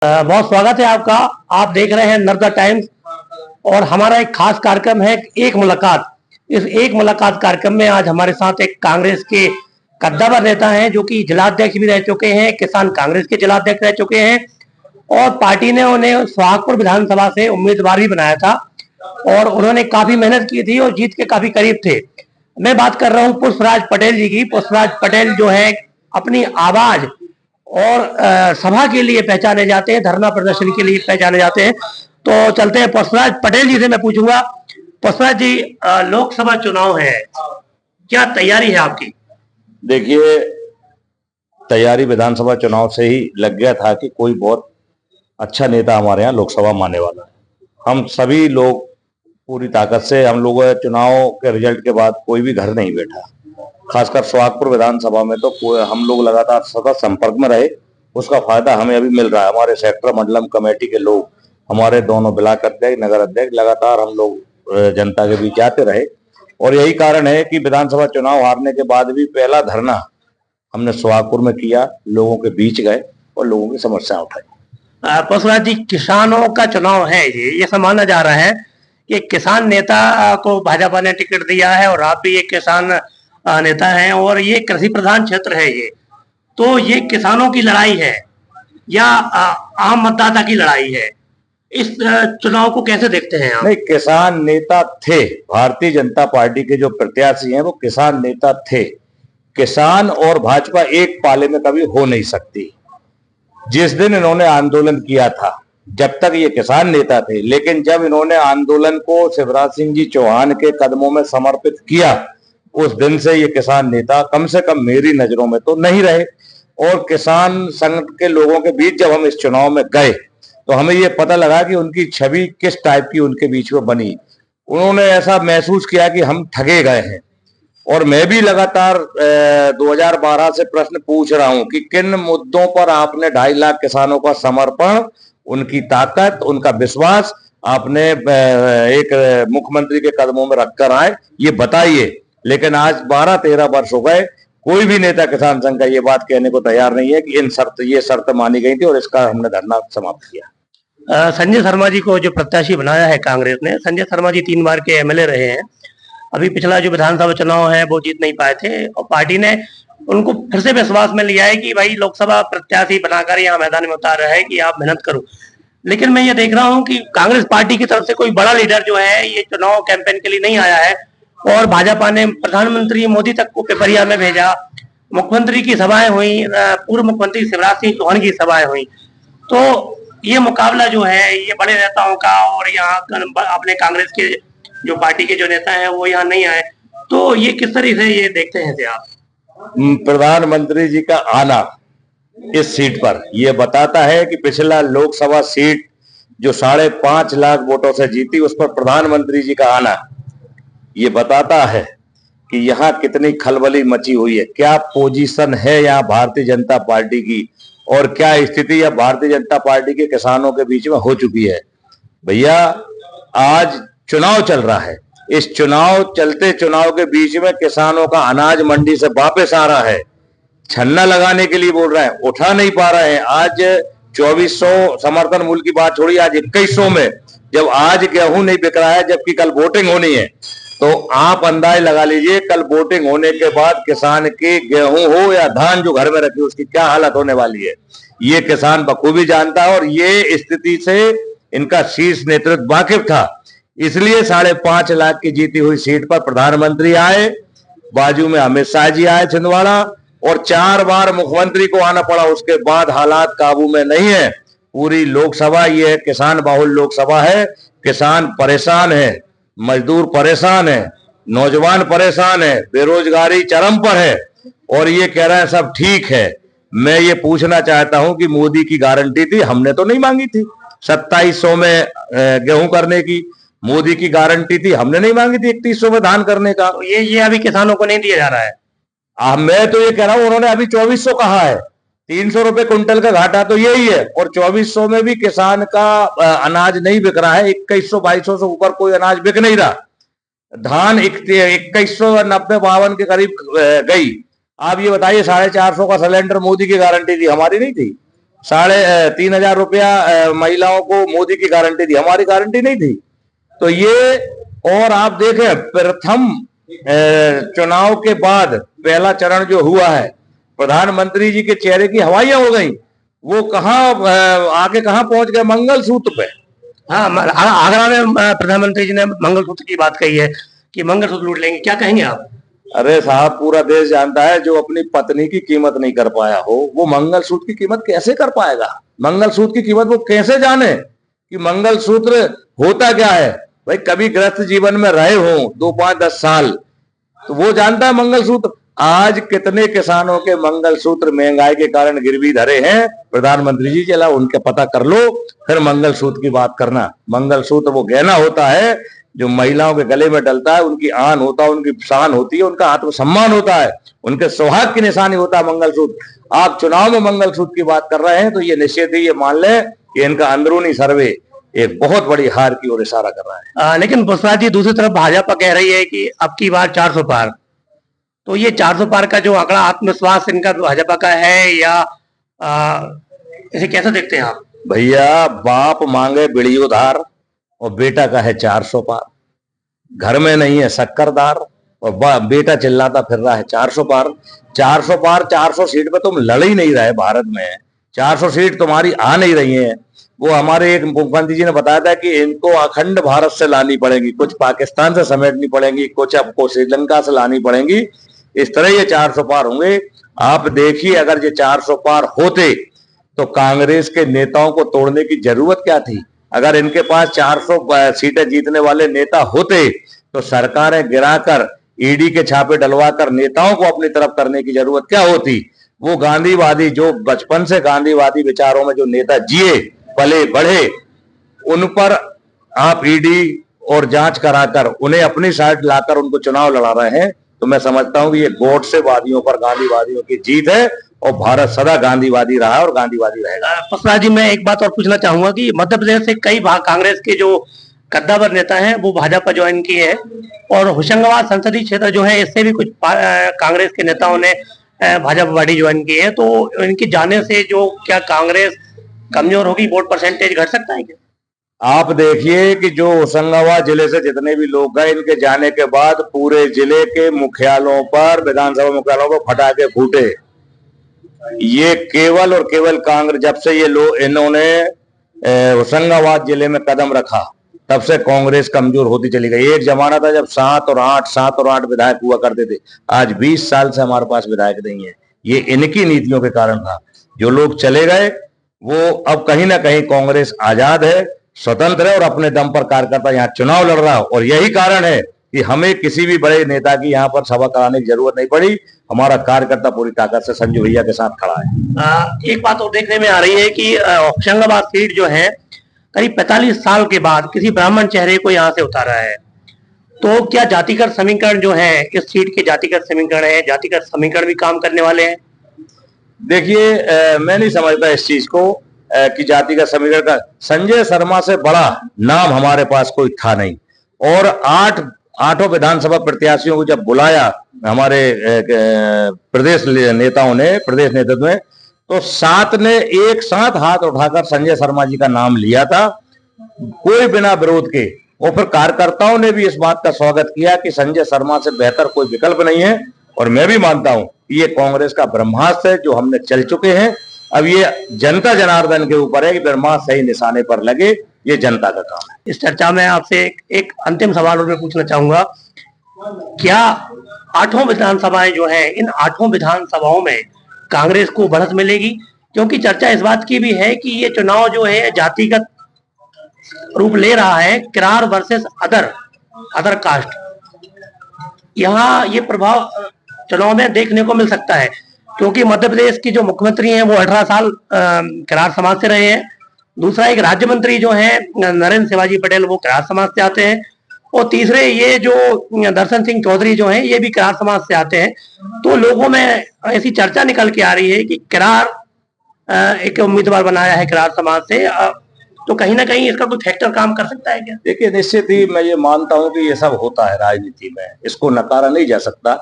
बहुत स्वागत है आपका। आप देख रहे हैं नर्मदा टाइम्स और हमारा एक खास कार्यक्रम है एक मुलाकात। इस एक मुलाकात कार्यक्रम में आज हमारे साथ एक कांग्रेस के कद्दावर नेता हैं जो कि जिलाध्यक्ष भी रह चुके हैं, किसान कांग्रेस के जिलाध्यक्ष रह चुके हैं और पार्टी ने उन्हें सुहागपुर विधानसभा से उम्मीदवार भी बनाया था और उन्होंने काफी मेहनत की थी और जीत के काफी करीब थे। मैं बात कर रहा हूँ पुष्पराज पटेल जी की। पुष्पराज पटेल जो है अपनी आवाज और सभा के लिए पहचाने जाते हैं, धरना प्रदर्शन के लिए पहचाने जाते हैं। तो चलते हैं पुष्पराज पटेल जी से मैं पूछूंगा। पुष्पराज जी, लोकसभा चुनाव है, क्या तैयारी है आपकी? देखिए, तैयारी विधानसभा चुनाव से ही लग गया था कि कोई बहुत अच्छा नेता हमारे यहाँ लोकसभा में आने वाला है। हम सभी लोग पूरी ताकत से, हम लोग चुनाव के रिजल्ट के बाद कोई भी घर नहीं बैठा। खासकर सुहागपुर विधानसभा में तो हम लोग लगातार सतत संपर्क में रहे। उसका फायदा हमें अभी मिल रहा है। हमारे सेक्टर मंडलम कमेटी के लोग, हमारे दोनों ब्लॉक अध्यक्ष, नगर अध्यक्ष, लगातार हम लोग जनता के बीच जाते रहे और यही कारण है कि विधानसभा चुनाव हारने के बाद भी पहला धरना हमने सुहागपुर में किया, लोगों के बीच गए और लोगों की समस्या उठाई। पुष्पराज जी, किसानों का चुनाव है, ये माना जा रहा है कि किसान नेता को भाजपा ने टिकट दिया है और आप भी एक किसान नेता हैं और ये कृषि प्रधान क्षेत्र है। तो ये किसानों की लड़ाई है या आम मतदाता की लड़ाई है? इस चुनाव को कैसे देखते हैं आप? नहीं, किसान नेता थे। भारतीय जनता पार्टी के जो प्रत्याशी हैं वो किसान नेता थे। किसान और भाजपा एक पाले में कभी हो नहीं सकती। जिस दिन इन्होंने आंदोलन किया था, जब तक ये किसान नेता थे, लेकिन जब इन्होंने आंदोलन को शिवराज सिंह जी चौहान के कदमों में समर्पित किया, उस दिन से ये किसान नेता कम से कम मेरी नजरों में तो नहीं रहे। और किसान संघ के लोगों के बीच जब हम इस चुनाव में गए तो हमें ये पता लगा कि उनकी छवि किस टाइप की उनके बीच में बनी। उन्होंने ऐसा महसूस किया कि हम ठगे गए हैं। और मैं भी लगातार 2012 से प्रश्न पूछ रहा हूं कि किन मुद्दों पर आपने 2.5 लाख किसानों का समर्पण, उनकी ताकत, उनका विश्वास आपने एक मुख्यमंत्री के कदमों में रखकर आए, ये बताइए। लेकिन आज 12-13 वर्ष हो गए, कोई भी नेता किसान संघ का ये बात कहने को तैयार नहीं है कि ये शर्त मानी गई थी और इसका हमने धरना समाप्त किया। संजय शर्मा जी को जो प्रत्याशी बनाया है कांग्रेस ने, संजय शर्मा जी 3 बार के एमएलए रहे हैं। अभी पिछला जो विधानसभा चुनाव है वो जीत नहीं पाए थे और पार्टी ने उनको फिर से विश्वास में लिया है कि भाई लोकसभा प्रत्याशी बनाकर यहाँ मैदान में उतारा है कि आप मेहनत करो। लेकिन मैं ये देख रहा हूँ कि कांग्रेस पार्टी की तरफ से कोई बड़ा लीडर जो है ये चुनाव कैंपेन के लिए नहीं आया है और भाजपा ने प्रधानमंत्री मोदी तक को पिपरिया में भेजा। मुख्यमंत्री की सभाएं हुई, पूर्व मुख्यमंत्री शिवराज सिंह चौहान की सभाएं हुई। तो ये मुकाबला जो है ये बड़े नेताओं का और यहाँ अपने कांग्रेस के जो पार्टी के जो नेता हैं वो यहाँ नहीं आए, तो ये किस तरह से ये देखते हैं आप? प्रधानमंत्री जी का आना इस सीट पर यह बताता है कि पिछला लोकसभा सीट जो 5.5 लाख वोटों से जीती, उस पर प्रधानमंत्री जी का आना ये बताता है कि यहाँ कितनी खलबली मची हुई है, क्या पोजीशन है यहाँ भारतीय जनता पार्टी की और क्या स्थिति या भारतीय जनता पार्टी के किसानों के बीच में हो चुकी है। भैया, आज चुनाव चल रहा है, इस चलते चुनाव के बीच में किसानों का अनाज मंडी से वापस आ रहा है, छन्ना लगाने के लिए बोल रहे हैं, उठा नहीं पा रहे हैं। आज 2400 समर्थन मूल्य की बात छोड़ी, आज 2100 में जब आज गेहूं नहीं बिक रहा है जबकि कल वोटिंग होनी है, तो आप अंदाज लगा लीजिए कल वोटिंग होने के बाद किसान के गेहूं हो या धान जो घर में रखे उसकी क्या हालत होने वाली है, ये किसान बखूबी जानता है। और ये स्थिति से इनका शीर्ष नेतृत्व वाकिफ था, इसलिए 5.5 लाख की जीती हुई सीट पर प्रधानमंत्री आए, बाजू में अमित शाह जी आए छिंदवाड़ा, और 4 बार मुख्यमंत्री को आना पड़ा। उसके बाद हालात काबू में नहीं है। पूरी लोकसभा ये किसान बाहुल लोकसभा है, किसान परेशान है, मजदूर परेशान है, नौजवान परेशान है, बेरोजगारी चरम पर है और ये कह रहे हैं सब ठीक है। मैं ये पूछना चाहता हूं कि मोदी की गारंटी थी, हमने तो नहीं मांगी थी। 2700 में गेहूं करने की मोदी की गारंटी थी, हमने नहीं मांगी थी 3100 में धान करने का। ये अभी किसानों को नहीं दिया जा रहा है। मैं तो ये कह रहा हूं, उन्होंने अभी 2400 कहा है, 300 रुपए कुंटल का घाटा तो यही है और 2400 में भी किसान का अनाज नहीं बिक रहा है। 2100-2200 से ऊपर कोई अनाज बिक नहीं रहा। धान 2190-52 के करीब गई। आप ये बताइए, 450 का सिलेंडर मोदी की गारंटी थी, हमारी नहीं थी। 3,500 रुपया महिलाओं को मोदी की गारंटी दी, हमारी गारंटी नहीं थी। तो ये, और आप देखें प्रथम चुनाव के बाद पहला चरण जो हुआ है, प्रधानमंत्री जी के चेहरे की हवाइयां हो गई। वो आगे कहाँ पहुंच गए, मंगलसूत्र पे। हाँ, आगरा में प्रधानमंत्री जी ने मंगलसूत्र की बात कही है कि मंगलसूत्र लूट लेंगे, क्या कहेंगे आप? अरे साहब, पूरा देश जानता है जो अपनी पत्नी की कीमत नहीं कर पाया हो, वो मंगलसूत्र की कीमत कैसे कर पाएगा? मंगलसूत्र की कीमत वो कैसे जाने कि मंगलसूत्र होता क्या है? भाई कभी गृहस्थ जीवन में रहे हो 2, 5, 10 साल, तो वो जानता है मंगलसूत्र। आज कितने किसानों के मंगलसूत्र महंगाई के कारण गिरवी धरे हैं, प्रधानमंत्री जी चला उनके पता कर लो, फिर मंगलसूत्र की बात करना। मंगलसूत्र वो गहना होता है जो महिलाओं के गले में डलता है, उनकी आन होता है, उनकी शान होती है, उनका आत्मसम्मान होता है, उनके सौभाग्य की निशानी होता है मंगलसूत्र। आप चुनाव में मंगलसूत्र की बात कर रहे हैं तो ये निश्चित ही ये मान लें कि इनका अंदरूनी सर्वे एक बहुत बड़ी हार की ओर इशारा कर रहा है। लेकिन पुष्पराज जी, दूसरी तरफ भाजपा कह रही है कि अब की बार 400 पार। तो ये 400 पार का जो आंकड़ा, आत्मविश्वास इनका भाजपा का है या इसे कैसे देखते हैं आप? भैया, बाप मांगे बिड़ी उधार और बेटा का है 400 पार। घर में नहीं है शक्करदार और बेटा चिल्लाता फिर रहा है 400 पार। 400 पार, 400 सीट पे तुम लड़ ही नहीं रहे भारत में। 400 सीट तुम्हारी आ नहीं रही है। वो हमारे एक मुख्यमंत्री जी ने बताया था कि इनको अखंड भारत से लानी पड़ेगी, कुछ पाकिस्तान से समेटनी पड़ेंगी, कुछ आपको श्रीलंका से लानी पड़ेंगी। इस तरह ये 400 पार होंगे। आप देखिए, अगर ये 400 पार होते तो कांग्रेस के नेताओं को तोड़ने की जरूरत क्या थी? अगर इनके पास 400 सीटें जीतने वाले नेता होते तो सरकारें गिराकर, ईडी के छापे डलवाकर नेताओं को अपनी तरफ करने की जरूरत क्या होती? वो गांधीवादी, जो बचपन से गांधीवादी विचारों में जो नेता जिए पले बढ़े, उन पर आप ईडी और जांच कराकर उन्हें अपनी साइड लाकर उनको चुनाव लड़ा रहे हैं। तो मैं समझता हूं कि ये गोडसेवादियों पर गांधीवादियों की जीत है और भारत सदा गांधीवादी रहा और गांधीवादी रहेगा। पुष्पराज जी, मैं एक बात और पूछना चाहूंगा कि मध्य प्रदेश से कई कांग्रेस के जो कद्दावर नेता हैं वो भाजपा ज्वाइन किए हैं, और होशंगाबाद संसदीय क्षेत्र जो है इससे भी कुछ कांग्रेस के नेताओं ने भाजपा पार्टी ज्वाइन की है। तो इनके जाने से जो क्या कांग्रेस कमजोर होगी, वोट परसेंटेज घट सकता है क्या? आप देखिए कि जो होशंगाबाद जिले से जितने भी लोग गए, इनके जाने के बाद पूरे जिले के मुख्यालयों पर, विधानसभा मुख्यालयों पर फटाके फूटे। ये केवल और केवल कांग्रेस, जब से ये लोग इन्होंने होशंगाबाद जिले में कदम रखा तब से कांग्रेस कमजोर होती चली गई। एक जमाना था जब 7 और 8 विधायक हुआ करते थे। आज 20 साल से हमारे पास विधायक नहीं है। ये इनकी नीतियों के कारण था। जो लोग चले गए वो अब कहीं ना कहीं कांग्रेस आजाद है, स्वतंत्र है और अपने दम पर कार्यकर्ता यहाँ चुनाव लड़ रहा है। और यही कारण है कि हमें किसी भी बड़े नेता की यहाँ पर सभा कराने की जरूरत नहीं पड़ी। हमारा कार्यकर्ता पूरी ताकत से संजू भैया के साथ खड़ा है। एक बात और देखने में आ रही है कि होशंगाबाद सीट जो है करीब 45 साल के बाद किसी ब्राह्मण चेहरे को यहाँ से उतारा है। तो क्या जातिगत समीकरण जो है, इस सीट के जातिगत समीकरण है, जातिगत समीकरण भी काम करने वाले हैं? देखिए, मैं नहीं समझता इस चीज को कि जातिगत समीकरण का। संजय शर्मा से बड़ा नाम हमारे पास कोई था नहीं। और आठों विधानसभा प्रत्याशियों को जब बुलाया हमारे प्रदेश नेताओं ने, प्रदेश नेतृत्व में, तो 7 ने एक साथ हाथ उठाकर संजय शर्मा जी का नाम लिया था, कोई बिना विरोध के। और फिर कार्यकर्ताओं ने भी इस बात का स्वागत किया कि संजय शर्मा से बेहतर कोई विकल्प नहीं है। और मैं भी मानता हूं कि ये कांग्रेस का ब्रह्मास्त्र है जो हमने चल चुके हैं। अब ये जनता जनार्दन के ऊपर है कि ब्रह्मास्त्र सही निशाने पर लगे, ये जनता का काम है। इस चर्चा में आपसे एक अंतिम सवाल और मैं पूछना चाहूंगा, क्या 8 विधानसभाएं जो है, इन 8 विधानसभाओं में कांग्रेस को बढ़त मिलेगी? क्योंकि चर्चा इस बात की भी है कि ये चुनाव जो है जातिगत रूप ले रहा है, किरार वर्सेस अदर कास्ट। यहाँ ये प्रभाव चुनाव में देखने को मिल सकता है, क्योंकि मध्य प्रदेश की जो मुख्यमंत्री हैं वो 18 साल किरार समाज से रहे हैं। दूसरा, एक राज्य मंत्री जो है नरेंद्र शिवाजी पटेल, वो किरार समाज से आते हैं। और तीसरे, ये जो दर्शन सिंह चौधरी जो हैं, ये भी किरार समाज से आते हैं। तो लोगों में ऐसी चर्चा निकल के आ रही है कि किरार एक उम्मीदवार बनाया है किरार समाज से, तो कहीं ना कहीं इसका कोई फैक्टर काम कर सकता है क्या? देखिए, निश्चित ही मैं ये मानता हूं कि ये सब होता है राजनीति में, इसको नकारा नहीं जा सकता।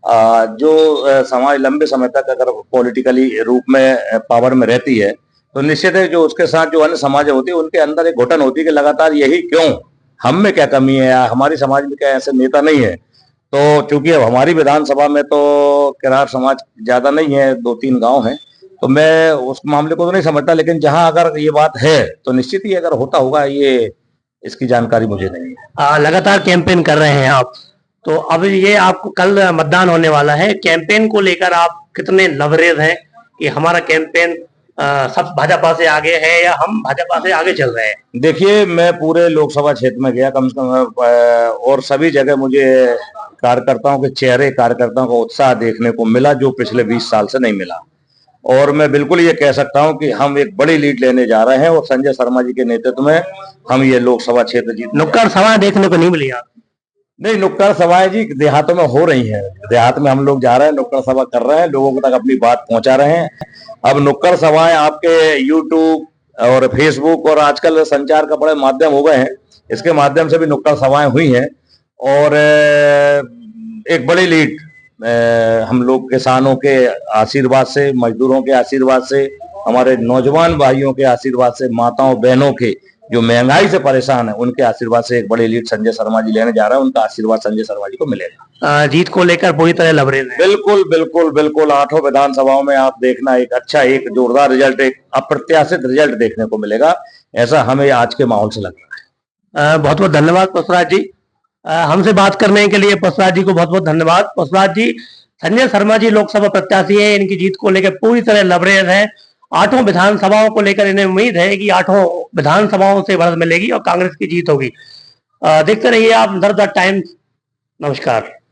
जो समाज लंबे समय तक अगर पॉलिटिकली रूप में पावर में रहती है तो निश्चित है जो उसके साथ जो अन्य समाज होती है उनके अंदर एक घुटन होती है कि लगातार यही क्यों, हम में क्या कमी है या हमारी समाज में क्या ऐसे नेता नहीं है। तो चूंकि अब हमारी विधानसभा में तो किरार समाज ज्यादा नहीं है, 2-3 गांव हैं, तो मैं उस मामले को तो नहीं समझता, लेकिन जहां अगर ये बात है तो निश्चित ही अगर होता होगा, ये इसकी जानकारी मुझे नहीं है। लगातार कैंपेन कर रहे हैं आप, तो अब ये आपको कल मतदान होने वाला है, कैंपेन को लेकर आप कितने लबरेज हैं कि हमारा कैंपेन सब भाजपा से आगे है या हम भाजपा से आगे चल रहे हैं? देखिए, मैं पूरे लोकसभा क्षेत्र में गया कम से कम, और सभी जगह मुझे कार्यकर्ताओं के चेहरे, कार्यकर्ताओं का उत्साह देखने को मिला जो पिछले 20 साल से नहीं मिला। और मैं बिल्कुल ये कह सकता हूं कि हम एक बड़ी लीड लेने जा रहे हैं और संजय शर्मा जी के नेतृत्व में हम ये लोकसभा क्षेत्र जीत। नुक्कड़ सभा देखने को नहीं मिली आप? नहीं, नुक्कड़ सभाएं जी देहातों में हो रही हैं, देहात में हम लोग जा रहे हैं, नुक्कड़ सभा कर रहे हैं, लोगों तक अपनी बात पहुंचा रहे हैं। अब नुक्कड़ सभाएं आपके यूट्यूब और फेसबुक और आजकल संचार का बड़े माध्यम हो गए हैं, इसके माध्यम से भी नुक्कड़ सभाएं हुई हैं और एक बड़ी लीड हम लोग किसानों के आशीर्वाद से, मजदूरों के आशीर्वाद से, हमारे नौजवान भाइयों के आशीर्वाद से, माताओं बहनों के जो महंगाई से परेशान है उनके आशीर्वाद से एक बड़ी लीड संजय शर्मा जी लेने जा रहा है। उनका आशीर्वाद संजय शर्मा जी को मिलेगा। जीत को लेकर पूरी तरह लबरेज है? बिल्कुल बिल्कुल बिल्कुल, 8 विधानसभाओं में आप देखना एक अच्छा, एक जोरदार रिजल्ट, एक अप्रत्याशित रिजल्ट देखने को मिलेगा, ऐसा हमें आज के माहौल से लग रहा है। बहुत बहुत धन्यवाद पुष्पराज जी, हमसे बात करने के लिए पुष्पराज जी को बहुत बहुत धन्यवाद। पुष्पराज जी, संजय शर्मा जी लोकसभा प्रत्याशी है, इनकी जीत को लेकर पूरी तरह लबरेज है। 8 विधानसभाओं को लेकर इन्हें उम्मीद है कि 8 विधानसभाओं से बढ़त मिलेगी और कांग्रेस की जीत होगी। देखते रहिए आप नर्मदा टाइम्स। नमस्कार।